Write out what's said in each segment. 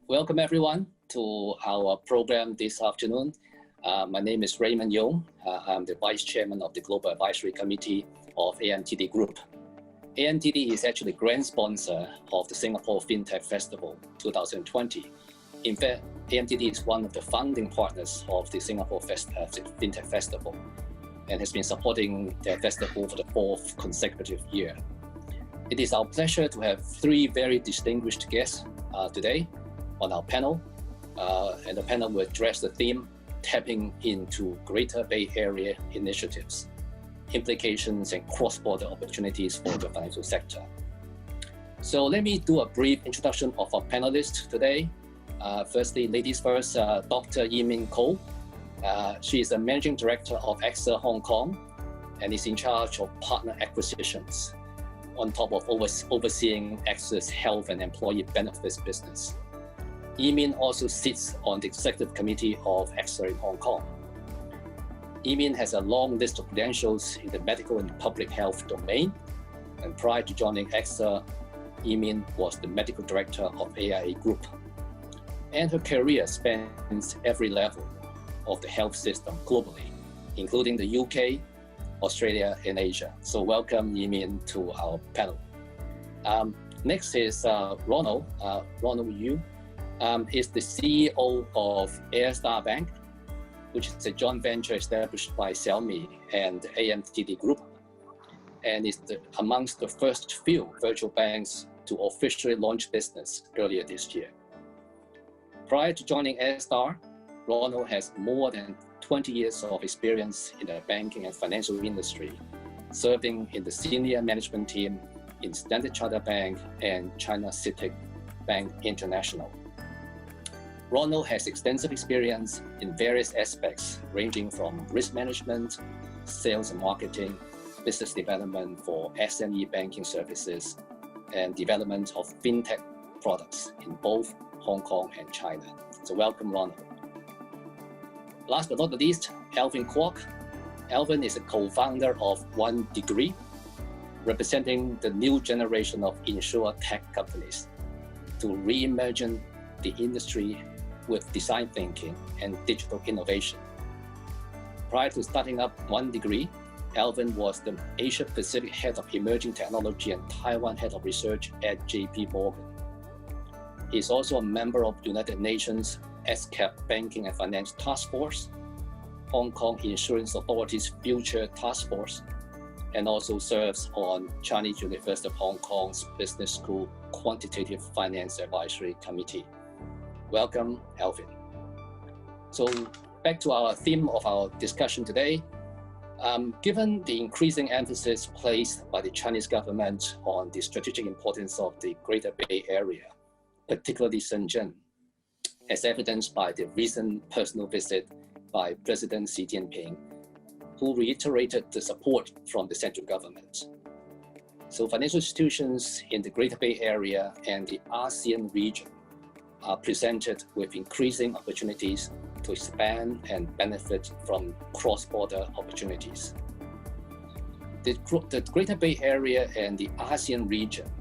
Welcome everyone to our program this afternoon. My name is Raymond Yong. I'm the Vice Chairman of the Global Advisory Committee of AMTD Group. AMTD is actually grand sponsor of the Singapore Fintech Festival 2020. In fact, AMTD is one of the founding partners of the Singapore Fintech Festival and has been supporting the festival for the 4th consecutive year. It is our pleasure to have 3 very distinguished guests today on our panel, and the panel will address the theme, tapping into Greater Bay Area initiatives, implications and cross-border opportunities for the financial sector. So let me do a brief introduction of our panelists today. Firstly, ladies first, Dr. Mien. She is the Managing Director of AXA Hong Kong and is in charge of partner acquisitions, on top of overseeing AXA's health and employee benefits business. Mien also sits on the executive committee of AXA in Hong Kong. Mien has a long list of credentials in the medical and public health domain, and prior to joining AXA, Mien was the medical director of AIA Group. And her career spans every level of the health system globally, including the UK, Australia, and Asia. So welcome Mien to our panel. Next is Ronald. Ronald Yu is the CEO of Airstar Bank, which is a joint venture established by Xiaomi and the AMTD Group, and is amongst the first few virtual banks to officially launch business earlier this year. Prior to joining Airstar, Ronald has more than 20 years of experience in the banking and financial industry, serving in the senior management team in Standard Chartered Bank and China CITIC Bank International. Ronald has extensive experience in various aspects, ranging from risk management, sales and marketing, business development for SME banking services, and development of fintech products in both Hong Kong and China. So welcome, Ronald. Last but not the least, Alvin Kwock. Alvin is a co-founder of OneDegree, representing the new generation of insurtech companies to reimagine the industry with design thinking and digital innovation. Prior to starting up OneDegree, Alvin was the Asia Pacific Head of Emerging Technology and Taiwan Head of Research at JP Morgan. He is also a member of United Nations SFF Banking and Finance Task Force, Hong Kong Insurance Authority's Future Task Force, and also serves on Chinese University of Hong Kong's Business School Quantitative Finance Advisory Committee. Welcome, Alvin. So back to our theme of our discussion today. Given the increasing emphasis placed by the Chinese government on the strategic importance of the Greater Bay Area, particularly Shenzhen, as evidenced by the recent personal visit by President Xi Jinping, who reiterated the support from the central government. So financial institutions in the Greater Bay Area and the ASEAN region are presented with increasing opportunities to expand and benefit from cross-border opportunities. The Greater Bay Area and the ASEAN region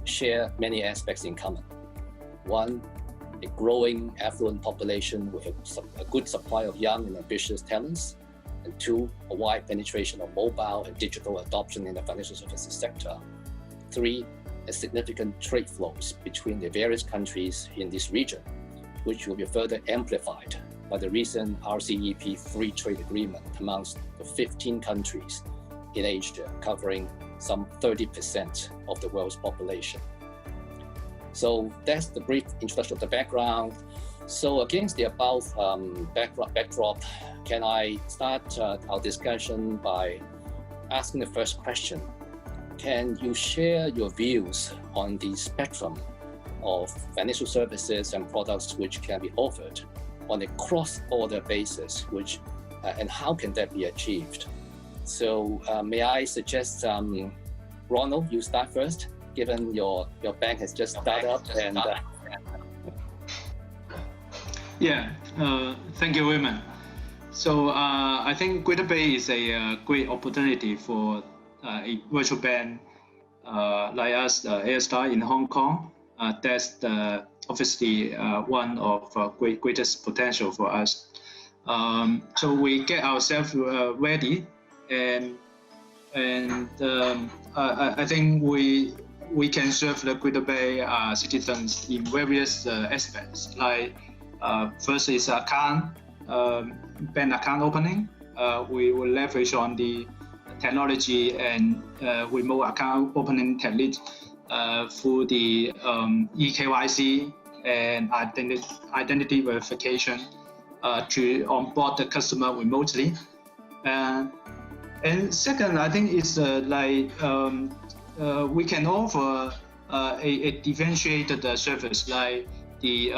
share many aspects in common. One, a growing affluent population with a good supply of young and ambitious talents. And 2, a wide penetration of mobile and digital adoption in the financial services sector. 3, a significant trade flows between the various countries in this region, which will be further amplified by the recent RCEP free trade agreement amongst the 15 countries in Asia, covering some 30% of the world's population. So that's the brief introduction of the background. So against the above backdrop, can I start our discussion by asking the first question? Can you share your views on the spectrum of financial services and products which can be offered on a cross-border basis, and how can that be achieved? So may I suggest, Ronald, you start first, given your bank has just started up and. Thank you, Raymond. So I think Greater Bay is a great opportunity for a virtual bank like us, Airstar in Hong Kong. That's the obviously one of greatest potential for us. So we get ourselves ready, and I think we can serve the Greater Bay citizens in various aspects. Like first is bank account opening. We will leverage on the technology and remote account opening technique through the eKYC and identity verification to onboard the customer remotely. And second, I think it's we can offer a differentiated service like the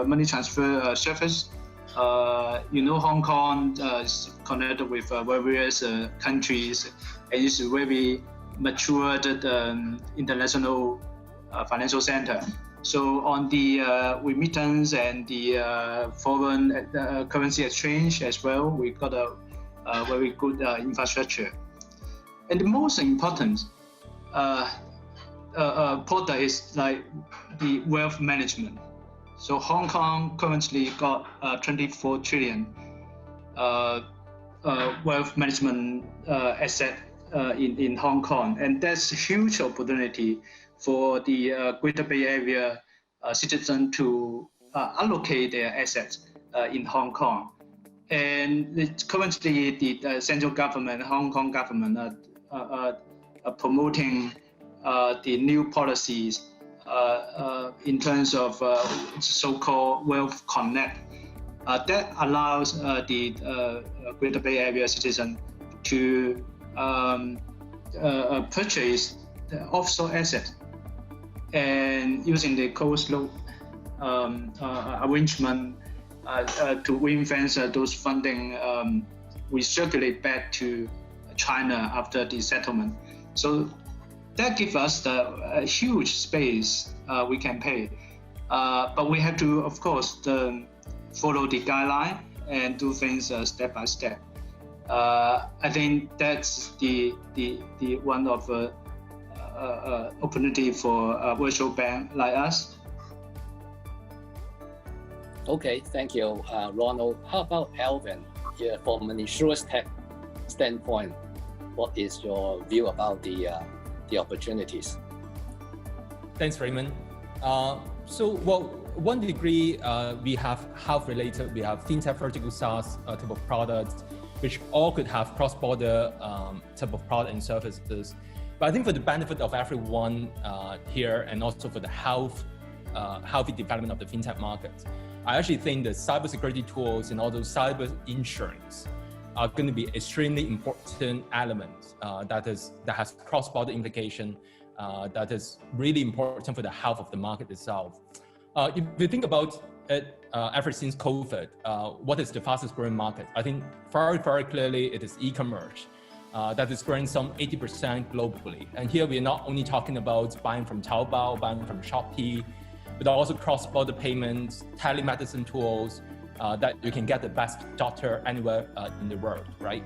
money transfer service. Hong Kong is connected with various countries, and it's a very matured international financial center. So on the remittance and the foreign currency exchange as well, we got a very good infrastructure. And the most important product is like the wealth management. So Hong Kong currently got 24 trillion wealth management asset in Hong Kong, and that's a huge opportunity for the Greater Bay Area citizens to allocate their assets in Hong Kong. And currently, the central government, Hong Kong government, are promoting the new policies in terms of so-called Wealth Connect. That allows the Greater Bay Area citizen to purchase the offshore asset, and using the closed loop arrangement to ring-fence those funding, we circulate back to China after the settlement. So that gives us a huge space we can pay. But we have to, of course, follow the guideline and do things step by step. I think that's the one of opportunity for a virtual bank like us. Okay, thank you, Ronald. How about Alvin? Yeah, from an insurance tech standpoint, what is your view about the opportunities? Thanks, Raymond. OneDegree, we have health-related, we have fintech vertical SaaS type of products, which all could have cross-border type of product and services. But I think for the benefit of everyone here, and also for the healthy development of the fintech market, I actually think the cybersecurity tools and all those cyber insurance are going to be extremely important elements that has cross-border implication, that is really important for the health of the market itself. If you think about it, ever since COVID, what is the fastest growing market? I think very, very clearly it is e-commerce. That is growing some 80% globally. And here we're not only talking about buying from Taobao, buying from Shopee, but also cross-border payments, telemedicine tools, that you can get the best doctor anywhere in the world, right?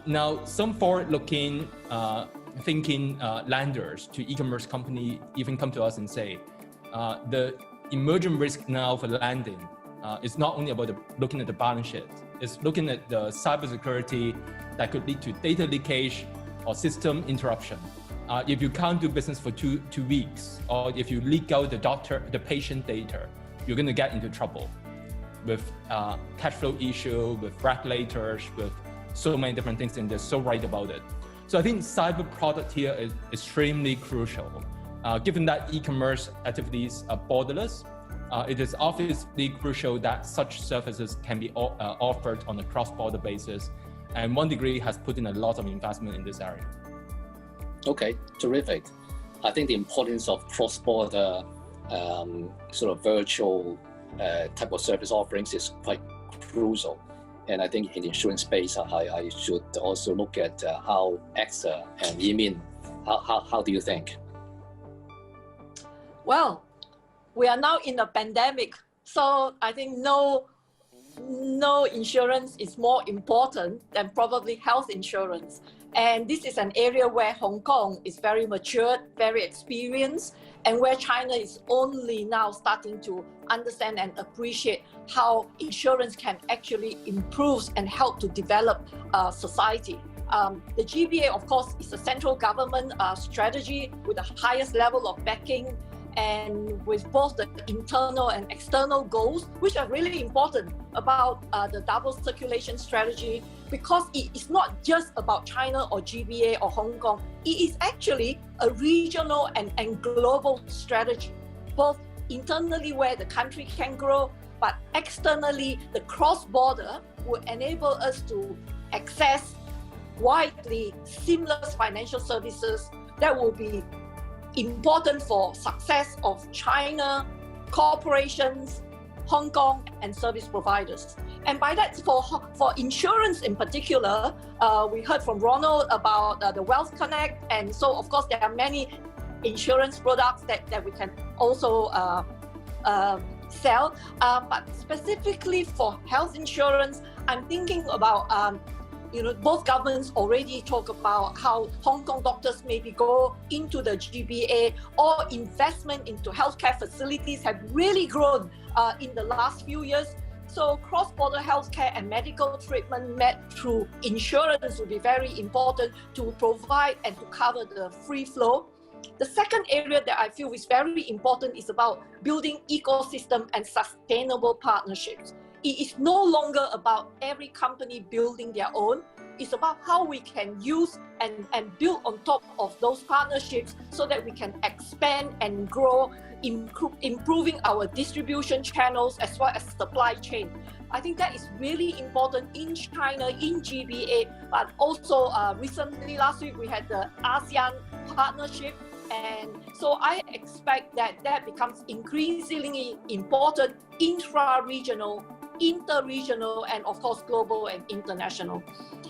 Now, some forward-looking thinking lenders to e-commerce company even come to us and say, the emerging risk now for lending is not only about looking at the balance sheet, it's looking at the cybersecurity that could lead to data leakage or system interruption. If you can't do business for two weeks, or if you leak out the patient data, you're going to get into trouble with cash flow issue, with regulators, with so many different things, and they're so right about it. So I think cyber product here is extremely crucial. Given that e-commerce activities are borderless, it is obviously crucial that such services can be offered on a cross-border basis, and OneDegree has put in a lot of investment in this area. Okay, terrific. I think the importance of cross-border sort of virtual type of service offerings is quite crucial. And I think in the insurance space, I should also look at how AXA and Mien, how do you think? Well, we are now in a pandemic, so I think no insurance is more important than probably health insurance. And this is an area where Hong Kong is very matured, very experienced, and where China is only now starting to understand and appreciate how insurance can actually improve and help to develop society. The GBA, of course, is a central government strategy with the highest level of backing, and with both the internal and external goals, which are really important about the double circulation strategy, because it is not just about China or GBA or Hong Kong. It is actually a regional and global strategy, both internally where the country can grow, but externally the cross-border will enable us to access widely seamless financial services that will be important for success of China, corporations, Hong Kong, and service providers. And by that, for insurance in particular, we heard from Ronald about the Wealth Connect, and so of course there are many insurance products that we can also sell. But specifically for health insurance, I'm thinking about both governments already talk about how Hong Kong doctors maybe go into the GBA, or investment into healthcare facilities have really grown in the last few years. So cross-border healthcare and medical treatment met through insurance will be very important to provide and to cover the free flow. The second area that I feel is very important is about building ecosystem and sustainable partnerships. It is no longer about every company building their own. It's about how we can use and build on top of those partnerships so that we can expand and grow, improving our distribution channels as well as supply chain. I think that is really important in China, in GBA, but also recently, last week, we had the ASEAN partnership. And so I expect that becomes increasingly important intra-regional, inter-regional, and of course global and international.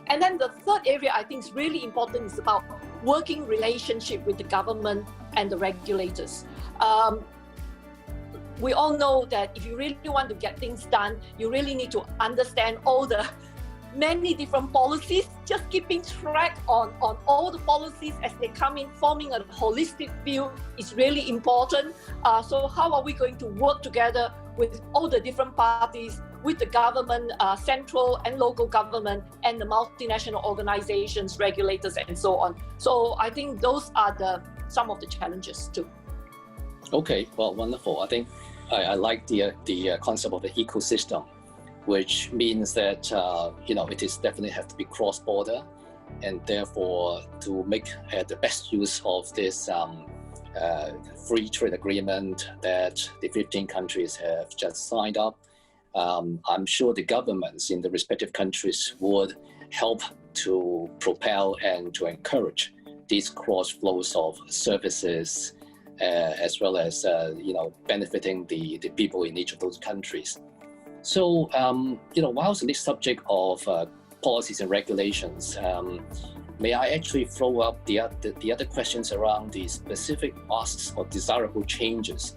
And then the third area I think is really important is about working relationship with the government and the regulators. We all know that if you really want to get things done, you really need to understand all the many different policies. Just keeping track on all the policies as they come in, forming a holistic view is really important. So how are we going to work together with all the different parties, with the government, central and local government, and the multinational organizations, regulators, and so on. So I think those are some of the challenges too. Okay, well, wonderful. I think I like the concept of the ecosystem, which means that it is definitely have to be cross-border, and therefore to make the best use of this free trade agreement that the 15 countries have just signed up. I'm sure the governments in the respective countries would help to propel and to encourage these cross flows of services, as well as benefiting the people in each of those countries. So, whilst on this subject of policies and regulations, may I actually throw up the other questions around the specific asks or desirable changes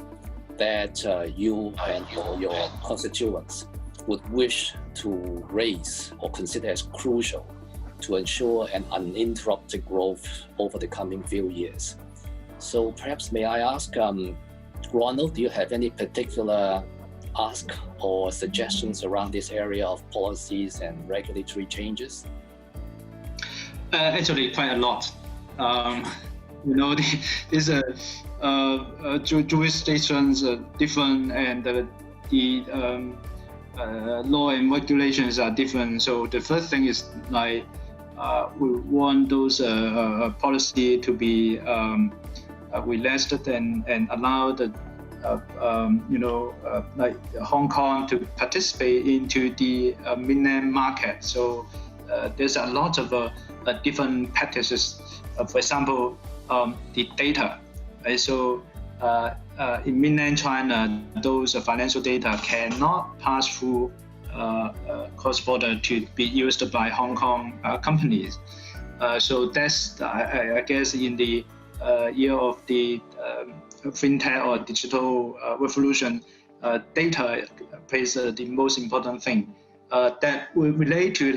that you and your constituents would wish to raise or consider as crucial to ensure an uninterrupted growth over the coming few years? So perhaps may I ask, Ronald, do you have any particular ask or suggestions around this area of policies and regulatory changes? Actually, quite a lot. These jurisdictions are different, and the law and regulations are different. So the first thing is we want those policy to be relaxed and allow the Hong Kong to participate into the Mien market. So there's a lot of different practices. For example, the data. Right? So in mainland China, those financial data cannot pass through cross-border to be used by Hong Kong companies. So that's, I guess, in the year of the Fintech or digital revolution, data plays the most important thing. That will relate to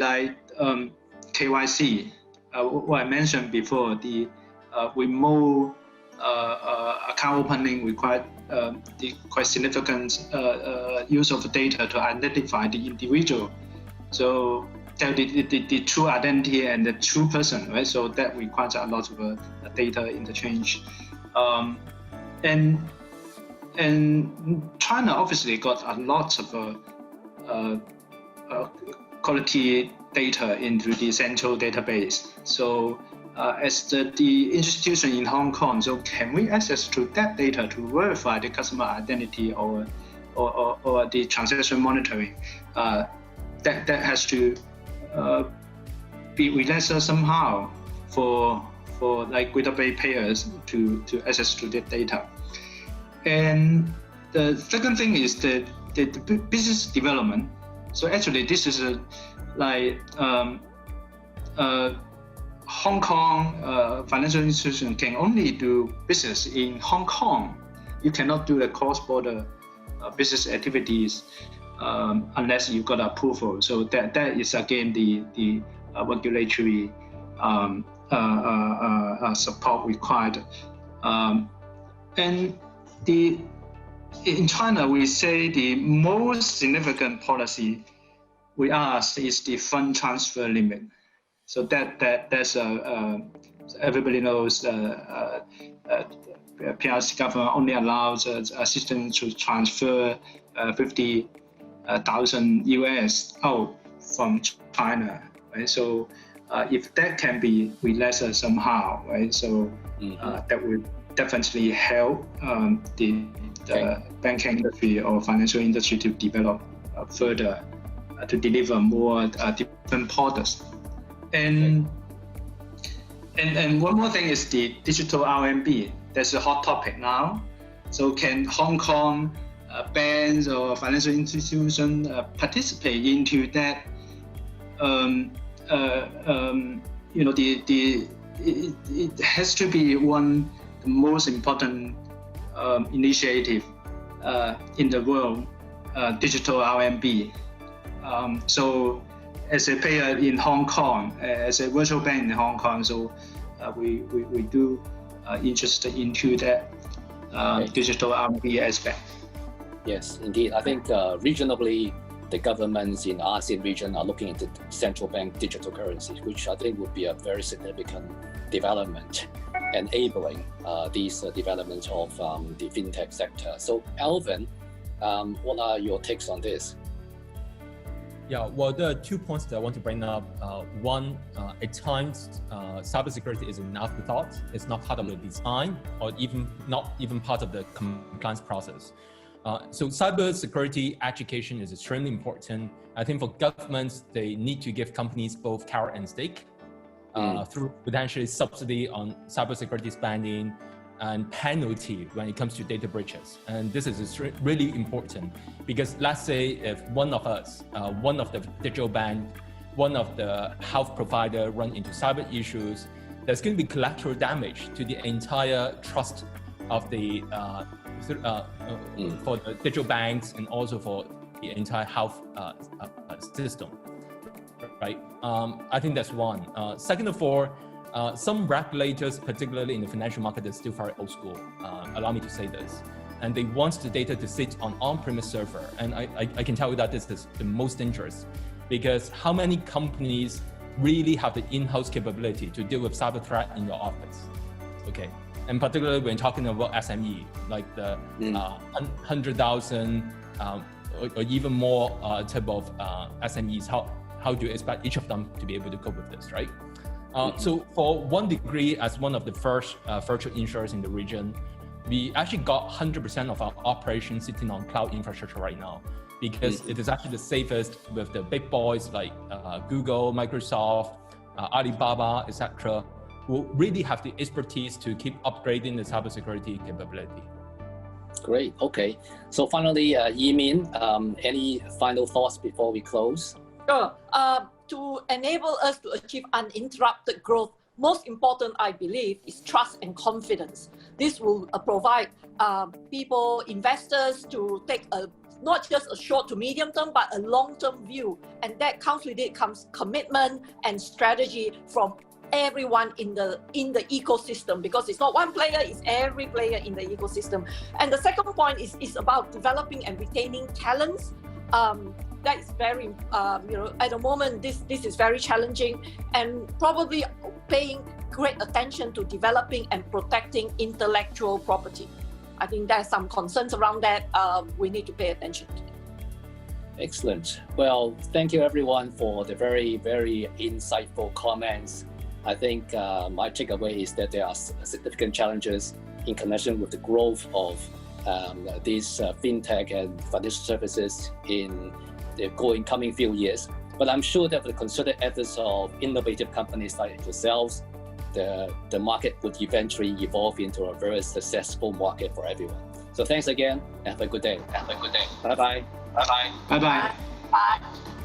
KYC. what I mentioned before, the remote account opening required the quite significant use of data to identify the individual. So the true identity and the true person, right? So that requires a lot of data interchange. And China obviously got a lot of quality data into the central database. So as the institution in Hong Kong, so can we access to that data to verify the customer identity or the transaction monitoring? That has to be released somehow for like Greater Bay payers to access to that data. And the second thing is the business development. So actually, this is Hong Kong financial institution can only do business in Hong Kong. You cannot do the cross-border business activities unless you got approval. So that is again the regulatory support required. And in China, we say the most significant policy we ask is the fund transfer limit. So that's everybody knows PRC government only allows a system to transfer 50,000 US out from China, right? So if that can be released somehow, right? So that would definitely help the banking industry or financial industry to develop further to deliver more different products. And one more thing is the digital RMB. That's a hot topic now. So can Hong Kong banks or financial institutions participate into that? It has to be one of the most important initiative in the world, digital RMB. So as a player in Hong Kong, as a virtual bank in Hong Kong, so we do interested into that digital RMB aspect. Yes, indeed. I think regionally, the governments in the ASEAN region are looking into central bank digital currencies, which I think would be a very significant development, enabling these developments of the fintech sector. So, Alvin, what are your takes on this? Yeah, well, there are 2 points that I want to bring up. One, at times, cybersecurity is an afterthought. It's not part of the design, or not even part of the compliance process. So cybersecurity education is extremely important. I think for governments, they need to give companies both carrot and stick through potentially subsidy on cybersecurity spending and penalty when it comes to data breaches. And this is really important because let's say if one of us, one of the digital bank, one of the health provider run into cyber issues, there's going to be collateral damage to the entire trust of the for the digital banks and also for the entire health system, right? I think that's one. Second of all, some regulators, particularly in the financial market, are still very old school. Allow me to say this. And they want the data to sit on on-premise server. And I can tell you that this is the most dangerous because how many companies really have the in-house capability to deal with cyber threat in your office? Okay. And particularly when talking about SME, like the 100,000 or even more type of SMEs, how do you expect each of them to be able to cope with this, right? So for OneDegree, as one of the first virtual insurers in the region, we actually got 100% of our operations sitting on cloud infrastructure right now, because it is actually the safest with the big boys like Google, Microsoft, Alibaba, etc., who really have the expertise to keep upgrading the cybersecurity capability. Great. Okay. So finally, Mien, any final thoughts before we close? Sure. To enable us to achieve uninterrupted growth, most important, I believe, is trust and confidence. This will provide people, investors, to take not just a short to medium term, but a long-term view. And that comes with it comes commitment and strategy from everyone in the ecosystem, because it's not one player, it's every player in the ecosystem. And the second point is about developing and retaining talents. That is very, at the moment, this is very challenging, and probably paying great attention to developing and protecting intellectual property. I think there's some concerns around that we need to pay attention to. Excellent. Well, thank you everyone for the very, very insightful comments. I think my takeaway is that there are significant challenges in connection with the growth of these fintech and financial services in the coming few years. But I'm sure that with the concerted efforts of innovative companies like yourselves, the market would eventually evolve into a very successful market for everyone. So thanks again, and have a good day. Have a good day. Bye-bye. Bye-bye. Bye-bye. Bye.